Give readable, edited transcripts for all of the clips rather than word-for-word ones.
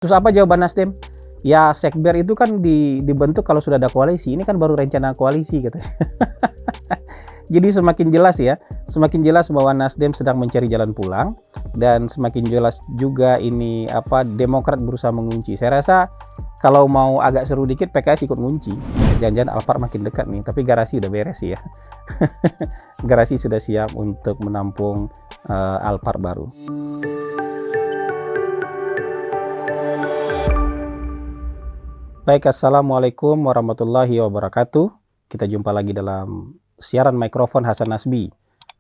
Terus apa jawaban Nasdem? Ya sekber itu kan dibentuk kalau sudah ada koalisi, ini kan baru rencana koalisi katanya. Jadi semakin jelas bahwa Nasdem sedang mencari jalan pulang, dan semakin jelas juga ini Demokrat berusaha mengunci. Saya rasa kalau mau agak seru dikit PKS ikut ngunci. Jangan-jangan Alphard makin dekat nih, tapi garasi udah beres ya. Garasi sudah siap untuk menampung Alphard baru. Baik, assalamualaikum warahmatullahi wabarakatuh. Kita jumpa lagi dalam siaran mikrofon Hasan Nasbi.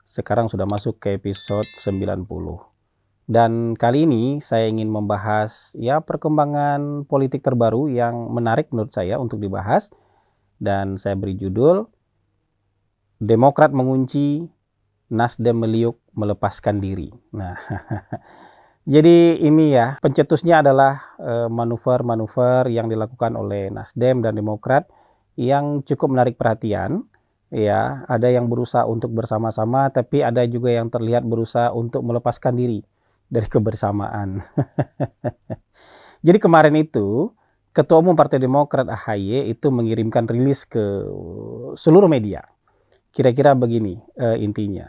Sekarang sudah masuk ke episode 90. Dan kali ini saya ingin membahas perkembangan politik terbaru yang menarik menurut saya untuk dibahas. Dan saya beri judul Demokrat mengunci, Nasdem meliuk melepaskan diri. Nah, jadi ini pencetusnya adalah manuver-manuver yang dilakukan oleh Nasdem dan Demokrat yang cukup menarik perhatian. Ya, ada yang berusaha untuk bersama-sama, tapi ada juga yang terlihat berusaha untuk melepaskan diri dari kebersamaan. Jadi kemarin itu Ketua Umum Partai Demokrat AHY itu mengirimkan rilis ke seluruh media. Kira-kira begini intinya.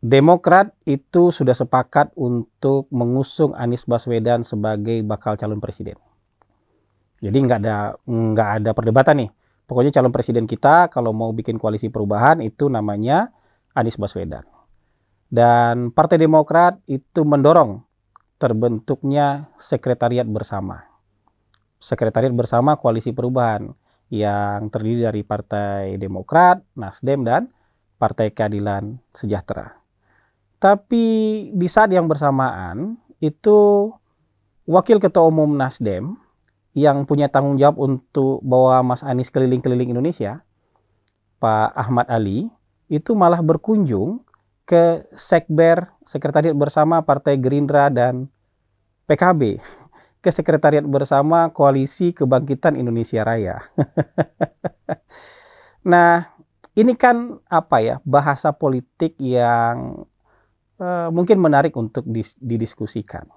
Demokrat itu sudah sepakat untuk mengusung Anies Baswedan sebagai bakal calon presiden. Jadi nggak ada perdebatan nih. Pokoknya calon presiden kita kalau mau bikin koalisi perubahan itu namanya Anies Baswedan. Dan Partai Demokrat itu mendorong terbentuknya sekretariat bersama. Sekretariat bersama koalisi perubahan yang terdiri dari Partai Demokrat, Nasdem, dan Partai Keadilan Sejahtera. Tapi di saat yang bersamaan itu Wakil Ketua Umum Nasdem yang punya tanggung jawab untuk bawa Mas Anies keliling-keliling Indonesia, Pak Ahmad Ali, itu malah berkunjung ke sekretariat bersama Partai Gerindra dan PKB, ke sekretariat bersama Koalisi Kebangkitan Indonesia Raya. Nah, ini kan bahasa politik yang mungkin menarik untuk didiskusikan.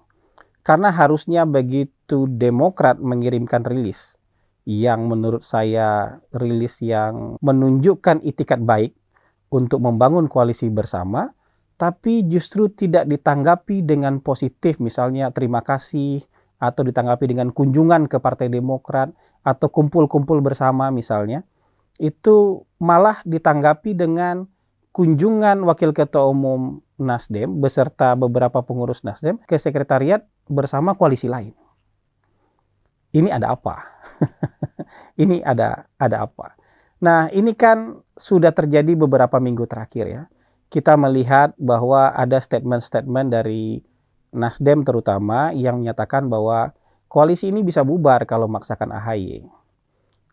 Karena harusnya begitu Demokrat mengirimkan rilis yang menurut saya rilis yang menunjukkan itikat baik untuk membangun koalisi bersama, tapi justru tidak ditanggapi dengan positif, misalnya terima kasih, atau ditanggapi dengan kunjungan ke Partai Demokrat, atau kumpul-kumpul bersama misalnya, itu malah ditanggapi dengan kunjungan Wakil Ketua Umum Nasdem beserta beberapa pengurus Nasdem ke sekretariat bersama koalisi lain. Ini ada apa? Ini ada apa? Nah, ini kan sudah terjadi beberapa minggu terakhir ya. Kita melihat bahwa ada statement-statement dari Nasdem terutama yang menyatakan bahwa koalisi ini bisa bubar kalau memaksakan AHY.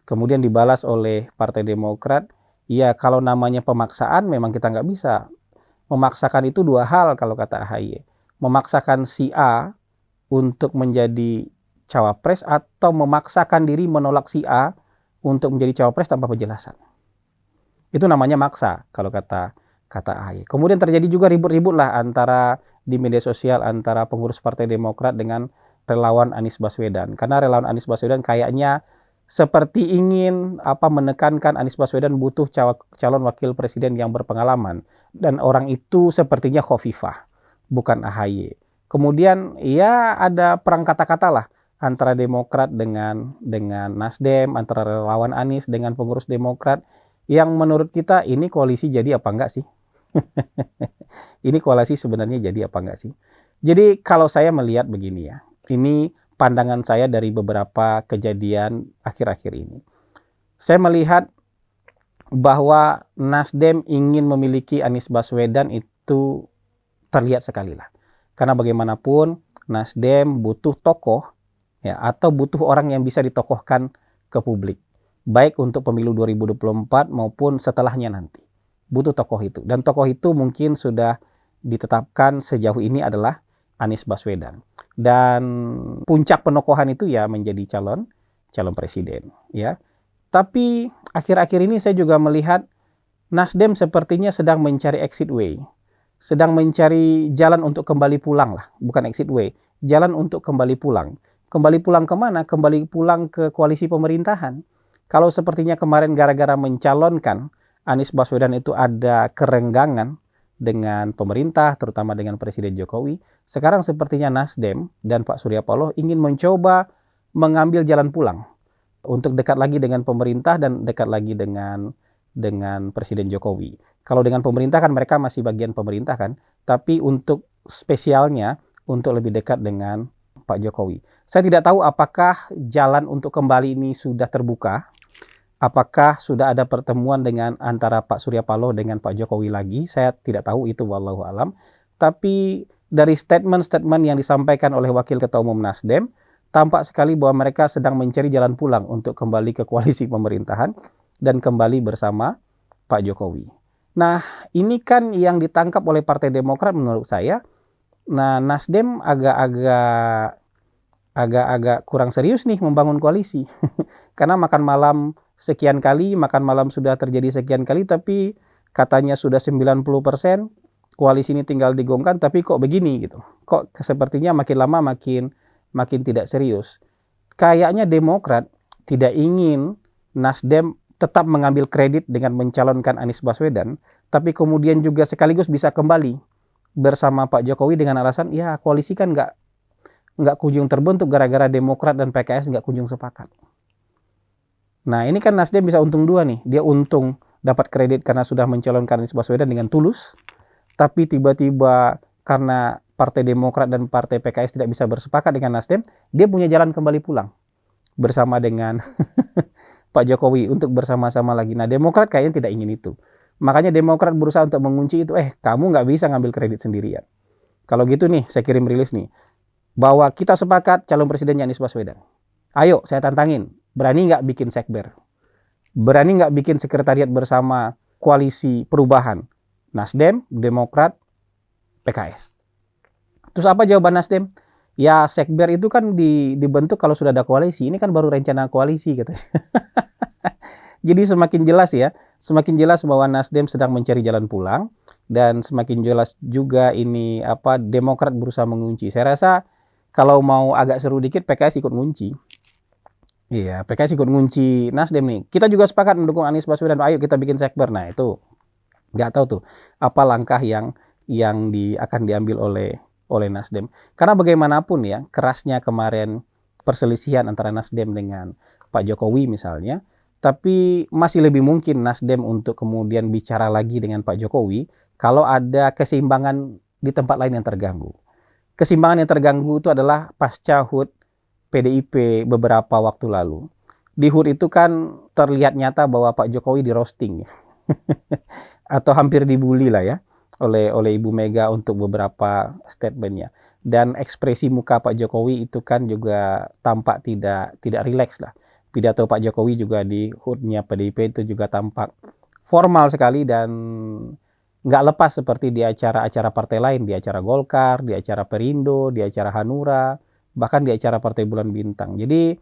Kemudian dibalas oleh Partai Demokrat, ya kalau namanya pemaksaan memang kita nggak bisa. Memaksakan itu dua hal kalau kata AHY. Memaksakan si A untuk menjadi cawapres atau memaksakan diri menolak si A untuk menjadi cawapres tanpa penjelasan. Itu namanya maksa kalau kata AHY. Kemudian terjadi juga ribut-ribut lah di media sosial antara pengurus Partai Demokrat dengan relawan Anies Baswedan. Karena relawan Anies Baswedan kayaknya seperti ingin menekankan Anies Baswedan butuh calon wakil presiden yang berpengalaman, dan orang itu sepertinya Khofifah, bukan AHY. Kemudian ada perang kata-kata lah antara Demokrat dengan Nasdem, antara relawan Anies dengan pengurus Demokrat, yang menurut kita ini koalisi jadi apa enggak sih? Ini koalisi sebenarnya jadi apa enggak sih? Jadi kalau saya melihat begini ya, ini pandangan saya dari beberapa kejadian akhir-akhir ini. Saya melihat bahwa Nasdem ingin memiliki Anies Baswedan itu terlihat sekali lah. Karena bagaimanapun Nasdem butuh tokoh atau butuh orang yang bisa ditokohkan ke publik. Baik untuk pemilu 2024 maupun setelahnya nanti. Butuh tokoh itu. Dan tokoh itu mungkin sudah ditetapkan sejauh ini adalah Anies Baswedan. Dan puncak penokohan itu menjadi calon presiden ya. Tapi akhir-akhir ini saya juga melihat Nasdem sepertinya sedang mencari exit way. Sedang mencari jalan untuk kembali pulang lah, bukan exit way, jalan untuk kembali pulang. Kembali pulang ke mana? Kembali pulang ke koalisi pemerintahan. Kalau sepertinya kemarin gara-gara mencalonkan Anies Baswedan itu ada kerenggangan dengan pemerintah, terutama dengan Presiden Jokowi, sekarang sepertinya Nasdem dan Pak Surya Paloh ingin mencoba mengambil jalan pulang untuk dekat lagi dengan pemerintah dan dekat lagi dengan Presiden Jokowi. Kalau dengan pemerintah kan mereka masih bagian pemerintah kan, tapi untuk spesialnya untuk lebih dekat dengan Pak Jokowi. Saya tidak tahu apakah jalan untuk kembali ini sudah terbuka, apakah sudah ada pertemuan dengan antara Pak Surya Paloh dengan Pak Jokowi lagi, saya tidak tahu itu wallahu alam. Tapi dari statement-statement yang disampaikan oleh Wakil Ketua Umum Nasdem, tampak sekali bahwa mereka sedang mencari jalan pulang untuk kembali ke koalisi pemerintahan dan kembali bersama Pak Jokowi. Nah, ini kan yang ditangkap oleh Partai Demokrat menurut saya. Nah, Nasdem agak kurang serius nih membangun koalisi. Karena makan malam sekian kali, makan malam sudah terjadi sekian kali, tapi katanya sudah 90%, koalisi ini tinggal digongkan, tapi kok begini gitu. Kok sepertinya makin lama makin tidak serius. Kayaknya Demokrat tidak ingin Nasdem tetap mengambil kredit dengan mencalonkan Anies Baswedan, tapi kemudian juga sekaligus bisa kembali bersama Pak Jokowi dengan alasan, ya koalisi kan nggak kunjung terbentuk gara-gara Demokrat dan PKS nggak kunjung sepakat. Nah ini kan Nasdem bisa untung dua nih. Dia untung dapat kredit karena sudah mencalonkan Anies Baswedan dengan tulus, tapi tiba-tiba karena Partai Demokrat dan Partai PKS tidak bisa bersepakat dengan Nasdem, dia punya jalan kembali pulang bersama dengan Pak Jokowi untuk bersama-sama lagi. Nah Demokrat kayaknya tidak ingin itu. Makanya Demokrat berusaha untuk mengunci itu, kamu nggak bisa ngambil kredit sendirian. Kalau gitu nih, saya kirim rilis nih, bahwa kita sepakat calon presidennya Anies Baswedan. Ayo, saya tantangin, berani nggak bikin sekber? Berani nggak bikin sekretariat bersama koalisi perubahan? Nasdem, Demokrat, PKS. Terus apa jawaban Nasdem? Ya sekber itu kan dibentuk kalau sudah ada koalisi, ini kan baru rencana koalisi katanya. Jadi semakin jelas bahwa Nasdem sedang mencari jalan pulang dan semakin jelas juga ini Demokrat berusaha mengunci. Saya rasa kalau mau agak seru dikit PKS ikut ngunci. Iya, PKS ikut ngunci Nasdem nih. Kita juga sepakat mendukung Anies Baswedan. Ayo kita bikin sekber. Nah, itu nggak tahu tuh apa langkah yang akan diambil oleh Nasdem. Karena bagaimanapun ya, kerasnya kemarin perselisihan antara Nasdem dengan Pak Jokowi misalnya, tapi masih lebih mungkin Nasdem untuk kemudian bicara lagi dengan Pak Jokowi kalau ada keseimbangan di tempat lain yang terganggu. Keseimbangan yang terganggu itu adalah pasca HUT PDIP beberapa waktu lalu. Di HUT itu kan terlihat nyata bahwa Pak Jokowi di roasting atau hampir dibully lah ya oleh Ibu Mega untuk beberapa statementnya. Dan ekspresi muka Pak Jokowi itu kan juga tampak tidak rileks lah. Pidato Pak Jokowi juga di HUT-nya PDIP itu juga tampak formal sekali dan nggak lepas seperti di acara-acara partai lain, di acara Golkar, di acara Perindo, di acara Hanura, bahkan di acara Partai Bulan Bintang. Jadi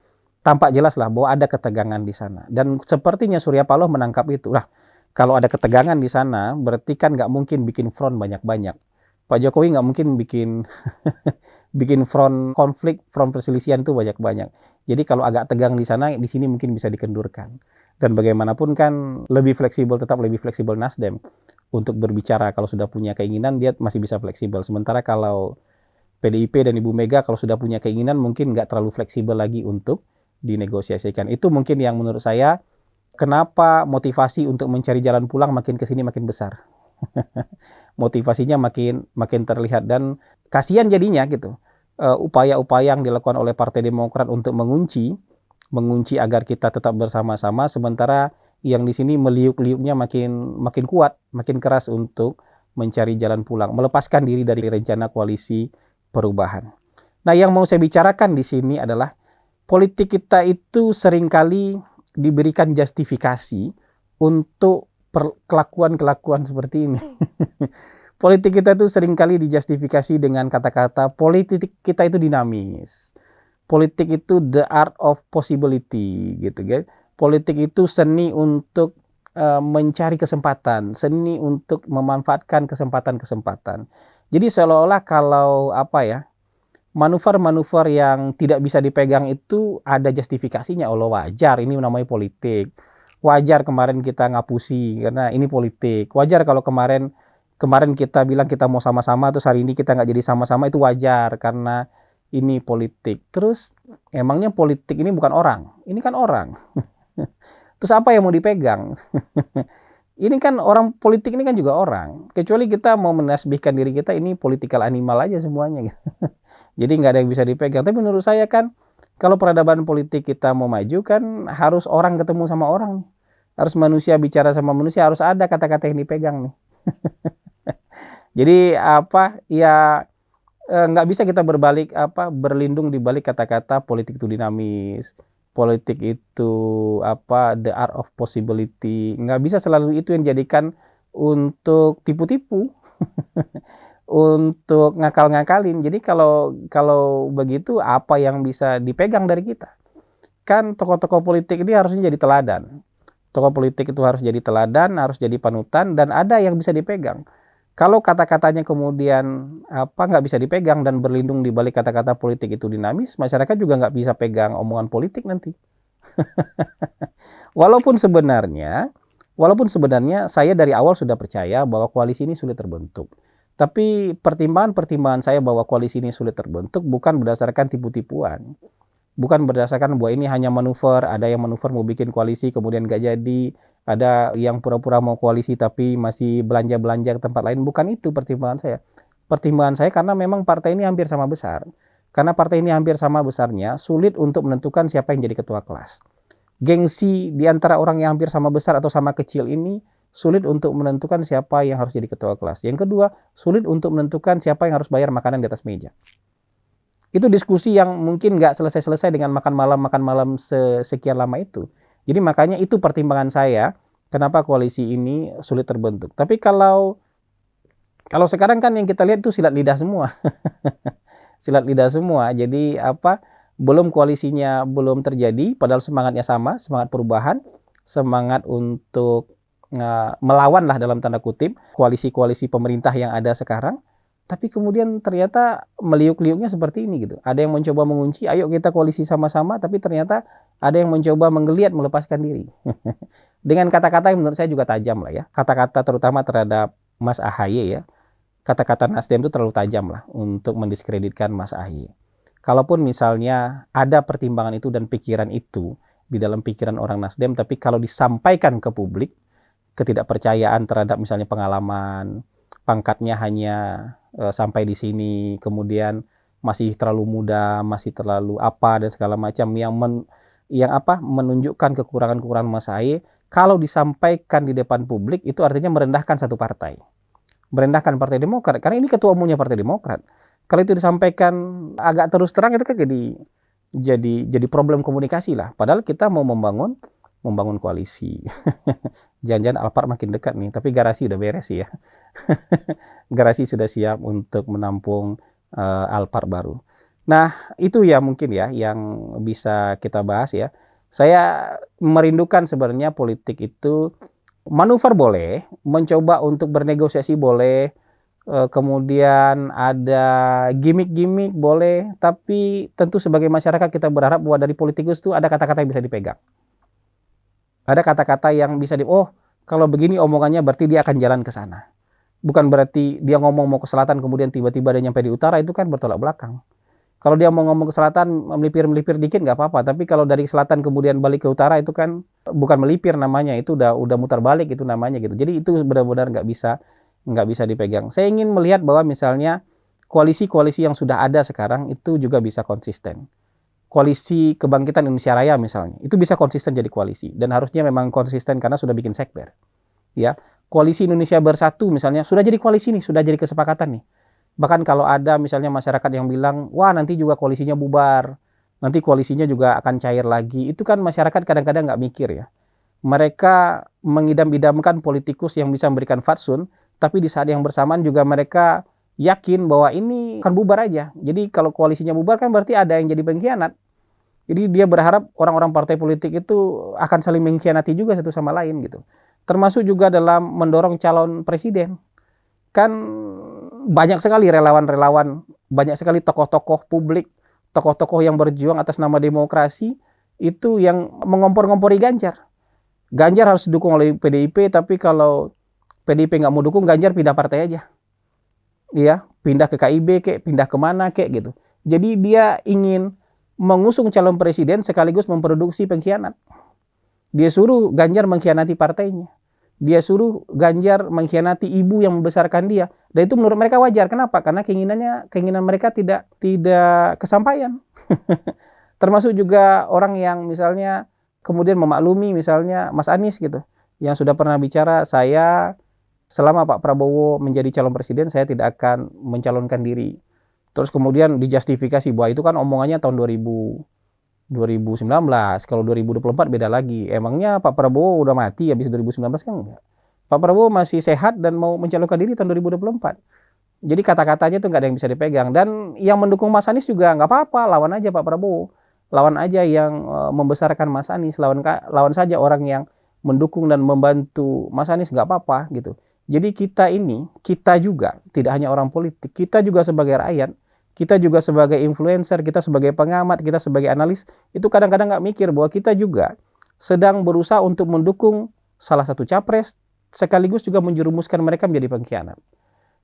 tampak jelas lah bahwa ada ketegangan di sana. Dan sepertinya Surya Paloh menangkap itu. Lah, kalau ada ketegangan di sana, berarti kan nggak mungkin bikin front banyak-banyak. Pak Jokowi nggak mungkin bikin front konflik, front perselisihan itu banyak-banyak. Jadi kalau agak tegang di sana, di sini mungkin bisa dikendurkan. Dan bagaimanapun kan tetap lebih fleksibel Nasdem untuk berbicara. Kalau sudah punya keinginan, dia masih bisa fleksibel. Sementara kalau PDIP dan Ibu Mega kalau sudah punya keinginan mungkin nggak terlalu fleksibel lagi untuk dinegosiasikan. Itu mungkin yang menurut saya kenapa motivasi untuk mencari jalan pulang makin kesini makin besar. Motivasinya makin terlihat dan kasihan jadinya gitu. Upaya-upaya yang dilakukan oleh Partai Demokrat untuk mengunci agar kita tetap bersama-sama, sementara yang di sini meliuk-liuknya makin kuat, makin keras untuk mencari jalan pulang, melepaskan diri dari rencana koalisi perubahan. Nah, yang mau saya bicarakan di sini adalah politik kita itu seringkali diberikan justifikasi untuk kelakuan-kelakuan seperti ini. Politik kita itu seringkali dijustifikasi dengan kata-kata politik kita itu dinamis. Politik itu the art of possibility gitu kan. Politik itu seni untuk mencari kesempatan, seni untuk memanfaatkan kesempatan-kesempatan. Jadi seolah-olah manuver-manuver yang tidak bisa dipegang itu ada justifikasinya. Allah, wajar ini namanya politik. Wajar kemarin kita ngapusi karena ini politik. Wajar kalau kemarin kemarin kita bilang kita mau sama-sama terus hari ini kita nggak jadi sama-sama, itu wajar karena ini politik. Terus emangnya politik ini bukan orang? Ini kan orang. Terus apa yang mau dipegang? Ini kan orang politik ini kan juga orang. Kecuali kita mau menasbihkan diri kita ini political animal aja semuanya. Jadi nggak ada yang bisa dipegang. Tapi menurut saya kan kalau peradaban politik kita mau maju kan harus orang ketemu sama orang. Harus manusia bicara sama manusia, harus ada kata-kata yang dipegang nih. Jadi apa ya, nggak bisa kita berlindung di balik kata-kata politik itu dinamis, politik itu the art of possibility. Nggak bisa selalu itu yang dijadikan untuk tipu-tipu, untuk ngakal-ngakalin. Jadi kalau begitu apa yang bisa dipegang dari kita? Kan tokoh-tokoh politik ini harusnya jadi teladan. Tokoh politik itu harus jadi teladan, harus jadi panutan, dan ada yang bisa dipegang. Kalau kata-katanya kemudian nggak bisa dipegang dan berlindung di balik kata-kata politik itu dinamis, masyarakat juga nggak bisa pegang omongan politik nanti. Walaupun sebenarnya saya dari awal sudah percaya bahwa koalisi ini sulit terbentuk. Tapi pertimbangan saya bahwa koalisi ini sulit terbentuk bukan berdasarkan tipu-tipuan. Bukan berdasarkan bahwa ini hanya manuver, ada yang manuver mau bikin koalisi kemudian nggak jadi, ada yang pura-pura mau koalisi tapi masih belanja-belanja ke tempat lain. Bukan itu pertimbangan saya. Pertimbangan saya karena memang partai ini hampir sama besar. Karena partai ini hampir sama besarnya, sulit untuk menentukan siapa yang jadi ketua kelas. Gengsi di antara orang yang hampir sama besar atau sama kecil ini sulit untuk menentukan siapa yang harus jadi ketua kelas. Yang kedua, sulit untuk menentukan siapa yang harus bayar makanan di atas meja. Itu diskusi yang mungkin nggak selesai-selesai dengan makan malam sekian lama itu. Jadi makanya itu pertimbangan saya kenapa koalisi ini sulit terbentuk. Tapi kalau sekarang kan yang kita lihat itu silat lidah semua. Silat lidah semua. Jadi belum koalisinya belum terjadi padahal semangatnya sama, semangat perubahan, semangat untuk melawan lah dalam tanda kutip koalisi-koalisi pemerintah yang ada sekarang. Tapi kemudian ternyata meliuk-liuknya seperti ini gitu. Ada yang mencoba mengunci, ayo kita koalisi sama-sama, tapi ternyata ada yang mencoba menggeliat melepaskan diri. Dengan kata-kata yang menurut saya juga tajam lah ya. Kata-kata terutama terhadap Mas AHY ya. Kata-kata Nasdem itu terlalu tajam lah untuk mendiskreditkan Mas AHY. Kalaupun misalnya ada pertimbangan itu dan pikiran itu di dalam pikiran orang Nasdem, tapi kalau disampaikan ke publik, ketidakpercayaan terhadap misalnya pengalaman, pangkatnya hanya sampai di sini, kemudian masih terlalu muda, masih terlalu dan segala macam yang menunjukkan kekurangan-kekurangan Mas AHY, kalau disampaikan di depan publik itu artinya merendahkan satu partai. Merendahkan Partai Demokrat karena ini ketua umumnya Partai Demokrat. Kalau itu disampaikan agak terus terang itu kan jadi problem komunikasi lah. Padahal kita mau membangun koalisi. Jangan-jangan Alphard makin dekat nih, tapi garasi udah beres ya. Garasi sudah siap untuk menampung Alphard baru. Nah, itu ya mungkin ya yang bisa kita bahas ya. Saya merindukan sebenarnya politik itu manuver boleh, mencoba untuk bernegosiasi boleh, kemudian ada gimmick-gimmick boleh, tapi tentu sebagai masyarakat kita berharap bahwa dari politikus itu ada kata-kata yang bisa dipegang. Ada kata-kata yang bisa kalau begini omongannya berarti dia akan jalan ke sana. Bukan berarti dia ngomong mau ke selatan kemudian tiba-tiba dia nyampe di utara, itu kan bertolak belakang. Kalau dia mau ngomong ke selatan melipir-melipir dikit nggak apa-apa, tapi kalau dari selatan kemudian balik ke utara itu kan bukan melipir namanya, itu udah mutar balik itu namanya gitu. Jadi itu benar-benar nggak bisa dipegang. Saya ingin melihat bahwa misalnya koalisi-koalisi yang sudah ada sekarang itu juga bisa konsisten. Koalisi Kebangkitan Indonesia Raya misalnya, itu bisa konsisten jadi koalisi dan harusnya memang konsisten karena sudah bikin sekber. Ya, Koalisi Indonesia Bersatu misalnya sudah jadi koalisi nih, sudah jadi kesepakatan nih. Bahkan kalau ada misalnya masyarakat yang bilang, wah nanti juga koalisinya bubar, nanti koalisinya juga akan cair lagi, itu kan masyarakat kadang-kadang nggak mikir ya. Mereka mengidam-idamkan politikus yang bisa memberikan fatsun, tapi di saat yang bersamaan juga mereka yakin bahwa ini akan bubar aja. Jadi kalau koalisinya bubar kan berarti ada yang jadi pengkhianat. Jadi dia berharap orang-orang partai politik itu akan saling mengkhianati juga satu sama lain gitu. Termasuk juga dalam mendorong calon presiden. Kan banyak sekali relawan-relawan, banyak sekali tokoh-tokoh publik, tokoh-tokoh yang berjuang atas nama demokrasi, itu yang mengompor-ngompori Ganjar. Ganjar harus didukung oleh PDIP, tapi kalau PDIP nggak mau dukung, Ganjar pindah partai aja. Iya, pindah ke KIB kek, pindah kemana kek gitu. Jadi dia ingin mengusung calon presiden sekaligus memproduksi pengkhianat. Dia suruh Ganjar mengkhianati partainya. Dia suruh Ganjar mengkhianati ibu yang membesarkan dia. Dan itu menurut mereka wajar. Kenapa? Karena keinginan mereka tidak kesampaian. Termasuk juga orang yang misalnya kemudian memaklumi misalnya Mas Anies gitu. Yang sudah pernah bicara, saya selama Pak Prabowo menjadi calon presiden, saya tidak akan mencalonkan diri. Terus kemudian dijustifikasi bahwa itu kan omongannya tahun 2019, kalau 2024 beda lagi. Emangnya Pak Prabowo udah mati habis 2019 kan enggak. Pak Prabowo masih sehat dan mau mencalonkan diri tahun 2024. Jadi kata-katanya tuh nggak ada yang bisa dipegang. Dan yang mendukung Mas Anies juga nggak apa-apa, lawan aja Pak Prabowo. Lawan aja yang membesarkan Mas Anies, lawan saja orang yang mendukung dan membantu Mas Anies, nggak apa-apa gitu. Jadi kita juga tidak hanya orang politik, kita juga sebagai rakyat, kita juga sebagai influencer, kita sebagai pengamat, kita sebagai analis, itu kadang-kadang nggak mikir bahwa kita juga sedang berusaha untuk mendukung salah satu capres, sekaligus juga menjerumuskan mereka menjadi pengkhianat.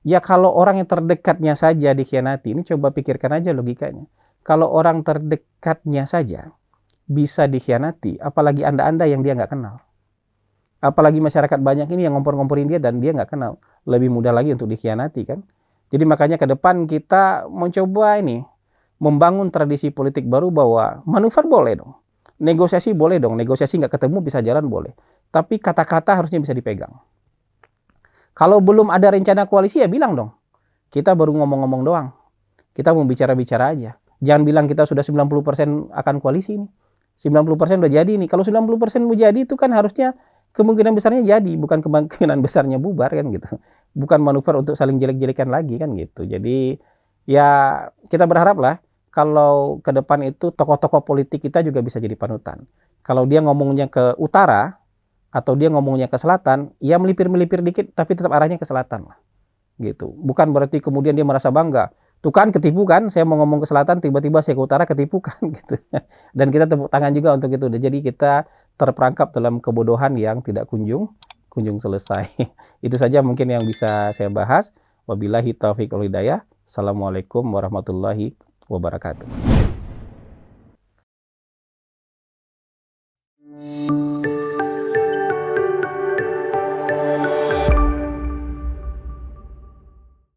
Ya kalau orang yang terdekatnya saja dikhianati, ini coba pikirkan aja logikanya. Kalau orang terdekatnya saja bisa dikhianati, apalagi Anda-Anda yang dia nggak kenal. Apalagi masyarakat banyak ini yang ngompor-ngomporin dia dan dia nggak kenal. Lebih mudah lagi untuk dikhianati kan. Jadi makanya ke depan kita mencoba ini membangun tradisi politik baru bahwa manuver boleh dong, negosiasi boleh dong, negosiasi nggak ketemu bisa jalan boleh, tapi kata-kata harusnya bisa dipegang. Kalau belum ada rencana koalisi ya bilang dong, kita baru ngomong-ngomong doang, kita mau bicara-bicara aja. Jangan bilang kita sudah 90% akan koalisi ini, 90% udah jadi nih. Kalau 90% mau jadi itu kan harusnya kemungkinan besarnya jadi, bukan kemungkinan besarnya bubar kan gitu. Bukan manuver untuk saling jelek-jelekan lagi kan gitu. Jadi ya kita berharap lah kalau ke depan itu tokoh-tokoh politik kita juga bisa jadi panutan. Kalau dia ngomongnya ke utara atau dia ngomongnya ke selatan, ya melipir-melipir dikit tapi tetap arahnya ke selatan lah. Gitu. Bukan berarti kemudian dia merasa bangga. Tuh kan ketipu kan, saya mau ngomong ke selatan tiba-tiba saya ke utara ketipu kan gitu. Dan kita tepuk tangan juga untuk itu. Jadi kita terperangkap dalam kebodohan yang tidak kunjung selesai. Itu saja mungkin yang bisa saya bahas. Wabillahi taufiq wal hidayah. Assalamualaikum warahmatullahi wabarakatuh.